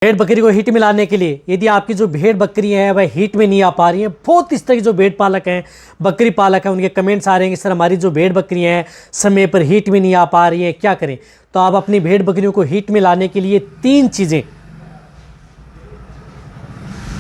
भेड़ बकरी को हीट में लाने के लिए यदि आपकी जो भेड़ बकरी हैं वह हीट में नहीं आ पा रही हैं, बहुत इस तरह के जो भेड़ पालक हैं, बकरी पालक हैं, उनके कमेंट्स आ रहे हैं कि सर हमारी जो भेड़ बकरियां हैं समय पर हीट में नहीं आ पा रही हैं, क्या करें। तो आप अपनी भेड़ बकरियों को हीट में लाने के लिए 3 चीज़ें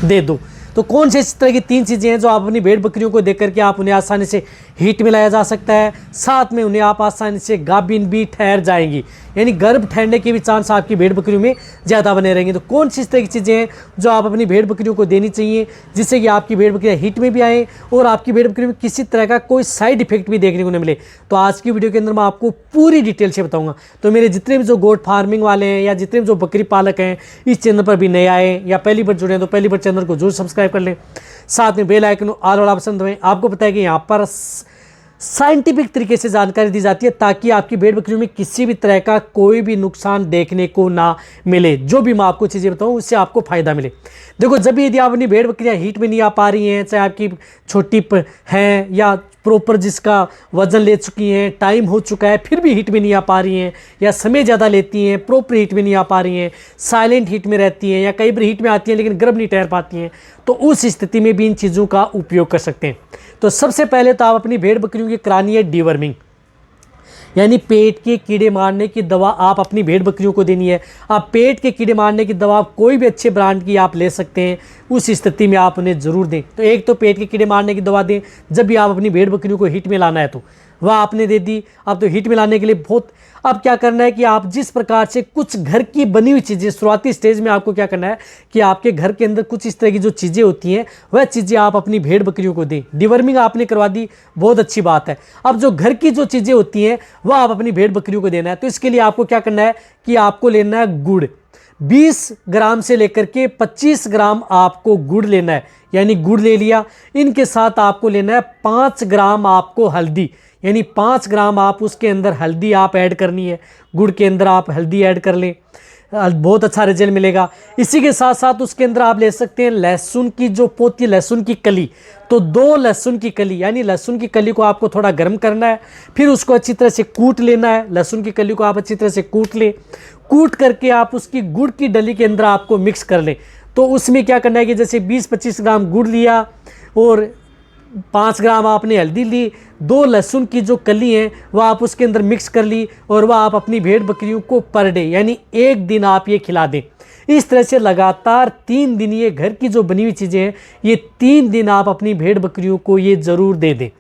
दे दो। तो कौन से इस तरह की 3 चीज़ें हैं जो आप अपनी भेड़ बकरियों को देख करके आप उन्हें आसानी से हीट में लाया जा सकता है, साथ में उन्हें आप आसानी से गाभिन भी ठहर जाएंगी, यानी गर्भ ठहरने के भी चांस आपकी भेड़ बकरियों में ज़्यादा बने रहेंगे। तो कौन सी इस तरह की चीज़ें हैं जो आप अपनी भेड़ बकरियों को देनी चाहिए जिससे कि आपकी भेड़ बकरियाँ हीट में भी आएँ और आपकी भेड़ बकरियों में किसी तरह का कोई साइड इफेक्ट भी देखने को नहीं मिले। तो आज की वीडियो के अंदर मैं आपको पूरी डिटेल से बताऊँगा। तो मेरे जितने भी जो गोट फार्मिंग वाले हैं या जितने भी जो बकरी पालक हैं, इस चैनल पर भी नए आए या पहली बार जुड़े हैं तो पहली बार चैनल को जरूर सब्सक्राइब कर लें, साथ में बेल आइकन ऑल वाला ऑप्शन दबाएं। आपको पता है कि यहाँ पर साइंटिफिक तरीके से जानकारी दी जाती है ताकि आपकी भेड़ बकरियों में किसी भी तरह का कोई भी नुकसान देखने को ना मिले। जो भी मैं आपको चीज़ें बताऊँ उससे आपको फ़ायदा मिले। देखो, जब भी यदि आप अपनी भेड़ बकरियाँ हीट में नहीं आ पा रही हैं, चाहे आपकी छोटी हैं या प्रॉपर जिसका वजन ले चुकी हैं, टाइम हो चुका है फिर भी हीट में नहीं आ पा रही हैं, या समय ज़्यादा लेती हैं प्रॉपर हीट में नहीं आ पा रही हैं, साइलेंट हीट में रहती हैं, या कई बार हीट में आती हैं लेकिन गर्भ नहीं ठहर पाती हैं, तो उस स्थिति में भी इन चीज़ों का उपयोग कर सकते हैं। तो सबसे पहले तो आप अपनी भेड़ बकरियों की करानी है डीवर्मिंग, यानी पेट के कीड़े मारने की दवा आप अपनी भेड़ बकरियों को देनी है। आप पेट के कीड़े मारने की दवा कोई भी अच्छे ब्रांड की आप ले सकते हैं, उस स्थिति में आप उन्हें ज़रूर दें। तो एक तो पेट के कीड़े मारने की दवा दें जब भी आप अपनी भेड़ बकरियों को हीट में लाना है, तो वह आपने दे दी। अब तो हीट में लाने के लिए अब क्या करना है कि आप जिस प्रकार से कुछ घर की बनी हुई चीज़ें शुरुआती स्टेज में आपको क्या करना है कि आपके घर के अंदर कुछ इस तरह की जो चीज़ें होती हैं वह चीज़ें आप अपनी भेड़ बकरियों को दें। डिवर्मिंग आपने करवा दी, बहुत अच्छी बात है। अब जो घर की जो चीज़ें होती हैं वह आप अपनी भेड़ बकरियों को देना है। तो इसके लिए आपको क्या करना है कि आपको लेना है गुड़, 20 ग्राम से लेकर के 25 ग्राम आपको गुड़ लेना है, यानी गुड़ ले लिया। इनके साथ आपको लेना है 5 ग्राम आपको हल्दी, यानी 5 ग्राम आप उसके अंदर हल्दी आप ऐड करनी है। गुड़ के अंदर आप हल्दी ऐड कर लें, बहुत अच्छा रिजल्ट मिलेगा। इसी के साथ साथ उसके अंदर आप ले सकते हैं लहसुन की जो पोती, लहसुन की कली। तो 2 लहसुन की कली, यानी लहसुन की कली को आपको थोड़ा गर्म करना है, फिर उसको अच्छी तरह से कूट लेना है। लहसुन की कली को आप अच्छी तरह से कूट लें, कूट करके आप उसकी गुड़ की डली के अंदर आपको मिक्स कर लें। तो उसमें क्या करना है कि जैसे 20-25 ग्राम गुड़ लिया और 5 ग्राम आपने हल्दी ली, 2 लहसुन की जो कली हैं वह आप उसके अंदर मिक्स कर ली और वह आप अपनी भेड़ बकरियों को पर डे यानी 1 दिन आप ये खिला दें। इस तरह से लगातार 3 दिन ये घर की जो बनी हुई चीज़ें हैं ये 3 दिन आप अपनी भेड़ बकरियों को ये ज़रूर दे दें।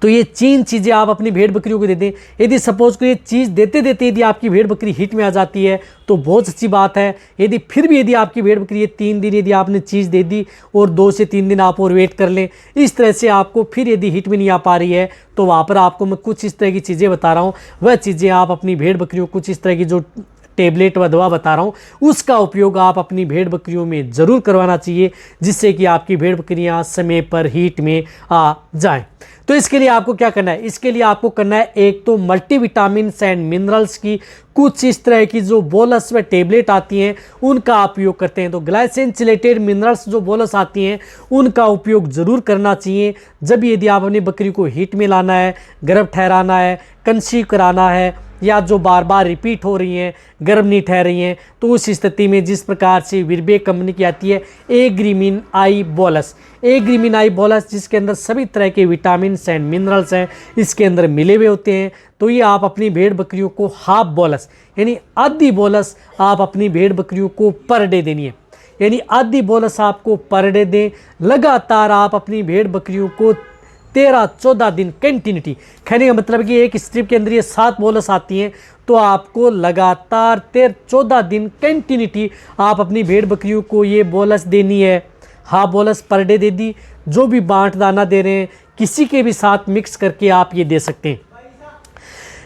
तो ये 3 चीज़ें आप अपनी भेड़ बकरियों को दे दें। यदि सपोज को ये चीज़ देते देते यदि आपकी भेड़ बकरी हीट में आ जाती है तो बहुत अच्छी बात है। यदि आपकी भेड़ बकरी ये 3 दिन यदि आपने चीज़ दे दी और 2 से 3 दिन आप और वेट कर लें, इस तरह से आपको फिर यदि हीट में नहीं आ पा रही है तो वहाँ पर आपको मैं कुछ इस तरह की चीज़ें बता रहा हूँ, वह चीज़ें आप अपनी भेड़ बकरियों को कुछ इस तरह की जो टेबलेट व दवा बता रहा हूँ उसका उपयोग आप अपनी भेड़ बकरियों में ज़रूर करवाना चाहिए, जिससे कि आपकी भेड़ बकरियाँ समय पर हीट में आ जाएं। तो इसके लिए आपको क्या करना है, इसके लिए आपको करना है एक तो मल्टीविटामिन्स एंड मिनरल्स की कुछ इस तरह की जो बोलस व टेबलेट आती हैं उनका उपयोग करते हैं। तो ग्लाइसिन चिलेटेड मिनरल्स जो बोलस आती हैं उनका उपयोग ज़रूर करना चाहिए जब यदि आप अपनी बकरी को हीट में लाना है, गर्भ ठहराना है, कंसीव कराना है, या जो बार बार रिपीट हो रही हैं, गर्भ नहीं ठहर रही हैं, तो उस स्थिति में जिस प्रकार से विरबे कंपनी की आती है एग्रीमिन आई बोलस, एग्रीमिन आई बोलस जिसके अंदर सभी तरह के विटामिन एंड मिनरल्स हैं इसके अंदर मिले हुए होते हैं। तो ये आप अपनी भेड़ बकरियों को हाफ बोलस यानी आधी बोलस आप अपनी भेड़ बकरियों को पर डे देनी है, यानी आधी बोलस आपको पर डे दें। लगातार आप अपनी भेड़ बकरियों को 13-14 दिन कंटिन्यूटी, कहने का मतलब कि एक स्ट्रिप के अंदर ये 7 बोलस आती हैं, तो आपको लगातार 13-14 दिन कंटिन्यूटी आप अपनी भेड़ बकरियों को ये बोलस देनी है। हाफ बोलस पर डे दे दी, जो भी बांट दाना दे रहे हैं किसी के भी साथ मिक्स करके आप ये दे सकते हैं।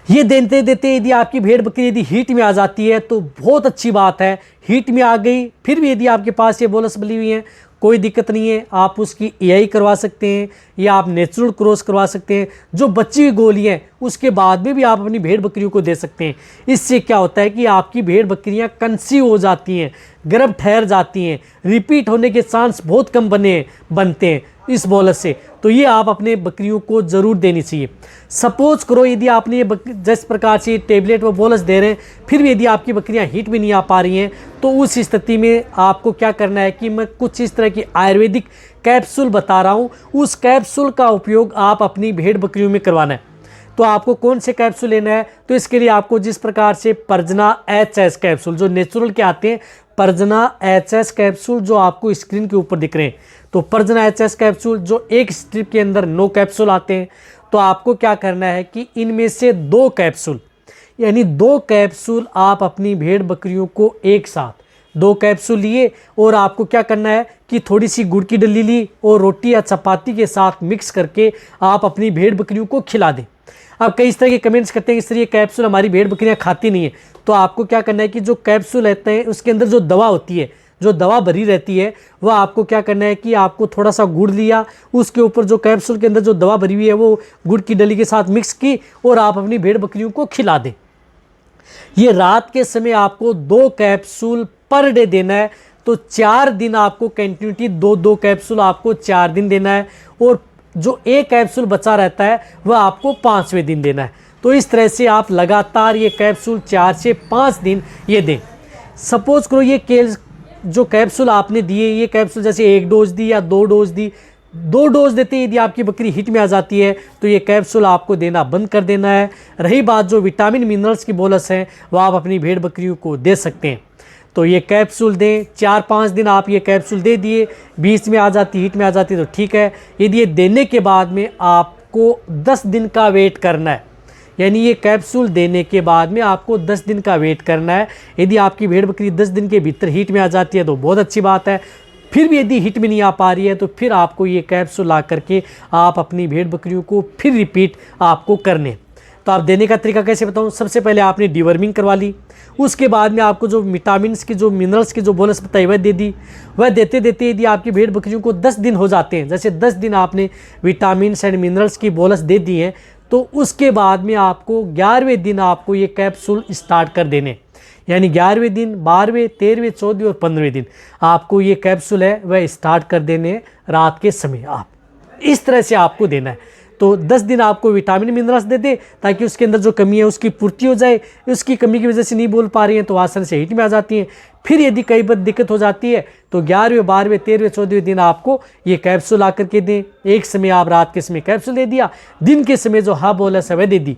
ये देते देते यदि आपकी भेड़ बकरी यदि हीट में आ जाती है तो बहुत अच्छी बात है। हीट में आ गई फिर भी यदि आपके पास ये बोलस बली हुई है कोई दिक्कत नहीं है, आप उसकी एआई करवा सकते हैं या आप नेचुरल क्रॉस करवा सकते हैं। जो बची हुई गोलियां उसके बाद में भी आप अपनी भेड़ बकरियों को दे सकते हैं। इससे क्या होता है कि आपकी भेड़ बकरियां कंसीव हो जाती हैं। गर्भ ठहर जाती हैं, रिपीट होने के चांस बहुत कम बनते हैं इस बोलस से। तो ये आप अपने बकरियों को ज़रूर देनी चाहिए। सपोज करो यदि आपने ये जिस प्रकार से टेबलेट व बोलस दे रहे हैं, फिर भी यदि आपकी बकरियां हीट में नहीं आ पा रही हैं, तो उस स्थिति में आपको क्या करना है कि मैं कुछ इस तरह की आयुर्वेदिक कैप्सूल बता रहा हूँ, उस कैप्सूल का उपयोग आप अपनी भेड़ बकरियों में करवाना है। तो आपको कौन से कैप्सूल लेना है, तो इसके लिए आपको जिस प्रकार से परजना HS कैप्सूल जो नेचुरल के आते हैं, परजना HS कैप्सूल जो आपको स्क्रीन के ऊपर दिख रहे हैं, तो परजना HS कैप्सूल जो एक स्ट्रिप के अंदर 9 कैप्सूल आते हैं। तो आपको क्या करना है कि इनमें से 2 कैप्सूल यानी 2 कैप्सूल आप अपनी भेड़ बकरियों को एक साथ 2 कैप्सूल लिए, और आपको क्या करना है कि थोड़ी सी गुड़ की डली ली और रोटी या चपाती के साथ मिक्स करके आप अपनी भेड़ बकरियों को खिला दें। अब कई इस तरह के कमेंट्स करते हैं कि सर ये कैप्सूल हमारी भेड़ बकरियां खाती नहीं है। तो आपको क्या करना है कि जो कैप्सूल रहते हैं उसके अंदर जो दवा होती है, जो दवा भरी रहती है, वह आपको क्या करना है कि आपको थोड़ा सा गुड़ लिया, उसके ऊपर जो कैप्सूल के अंदर जो दवा भरी हुई है वो गुड़ की डली के साथ मिक्स की और आप अपनी भेड़ बकरियों को खिला दें। ये रात के समय आपको 2 कैप्सूल पर डे देना है। तो 4 दिन आपको कंटिन्यूटी 2-2 कैप्सूल आपको 4 दिन देना है, और जो एक कैप्सूल बचा रहता है वह आपको 5वें दिन देना है। तो इस तरह से आप लगातार ये कैप्सूल 4 से 5 दिन ये दें। सपोज करो ये जो कैप्सूल आपने दिए, ये कैप्सूल जैसे 1 डोज दी या 2 डोज दी, 2 डोज देते यदि आपकी बकरी हिट में आ जाती है तो ये कैप्सूल आपको देना बंद कर देना है। रही बात जो विटामिन मिनरल्स की बोलस है, वह आप अपनी भेड़ बकरियों को दे सकते हैं। तो ये कैप्सूल दें, 4-5 दिन आप ये कैप्सूल दे दिए, बीच में आ जाती हीट में आ जाती तो ठीक है। यदि ये देने के बाद में आपको 10 दिन का वेट करना है, यानी ये कैप्सूल देने के बाद में आपको 10 दिन का वेट करना है। यदि आपकी भेड़ बकरी 10 दिन के भीतर हीट में आ जाती है तो बहुत अच्छी बात है। फिर भी यदि हिट में नहीं आ पा रही है तो फिर आपको ये कैप्सूल ला करके आप अपनी भेड़ बकरियों को फिर रिपीट आपको करने। तो आप देने का तरीका कैसे बताऊं, सबसे पहले आपने डिवर्मिंग करवा ली, उसके बाद में आपको जो विटामिन्स की जो मिनरल्स की जो बोलस बताई वह दे दी। वह देते देते यदि आपकी भेड़ बकरियों को 10 दिन हो जाते हैं, जैसे 10 दिन आपने विटामिन्स एंड मिनरल्स की बोलस दे दी है, तो उसके बाद में आपको 11वें दिन आपको ये कैप्सूल स्टार्ट कर देने, यानी 11वें दिन, 12वें, 13वें, 14वें और 15वें दिन आपको ये कैप्सूल है वह स्टार्ट कर देने रात के समय। आप इस तरह से आपको देना है। तो 10 दिन आपको विटामिन मिनरल्स दे दे ताकि उसके अंदर जो कमी है उसकी पूर्ति हो जाए। उसकी कमी की वजह से नहीं बोल पा रही हैं तो आसानी से हीट में आ जाती हैं। फिर यदि कई बार दिक्कत हो जाती है तो 11वें, 12वें, 13वें, 14वें दिन आपको ये कैप्सूल आकर के दें। एक समय आप रात के समय कैप्सूल दे दिया, दिन के समय जो हाँ बोला समय दे दी,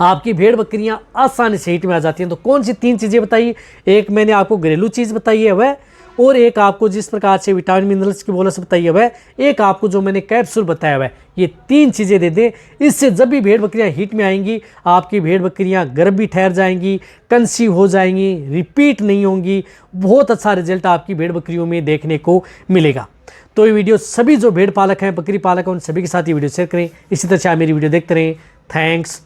आपकी भेड़ बकरियां आसानी से हीट में आ जाती हैं। तो कौन सी 3 चीज़ें बताई, एक मैंने आपको घरेलू चीज़ बताई है वह, और एक आपको जिस प्रकार से विटामिन मिनरल्स की बोलस बताई है वह, एक आपको जो मैंने कैप्सूल बताया वह, ये 3 चीज़ें दे दें। इससे जब भी भेड़ बकरियां हीट में आएंगी आपकी भेड़ बकरियां गर्भ भी ठहर जाएंगी, कंसीव हो जाएंगी, रिपीट नहीं होंगी। बहुत अच्छा रिजल्ट आपकी भेड़ बकरियों में देखने को मिलेगा। तो ये वीडियो सभी जो भेड़ पालक हैं, बकरी पालक हैं, उन सभी के साथ ये वीडियो शेयर करें। इसी तरह से आप मेरी वीडियो देखते रहें। थैंक्स।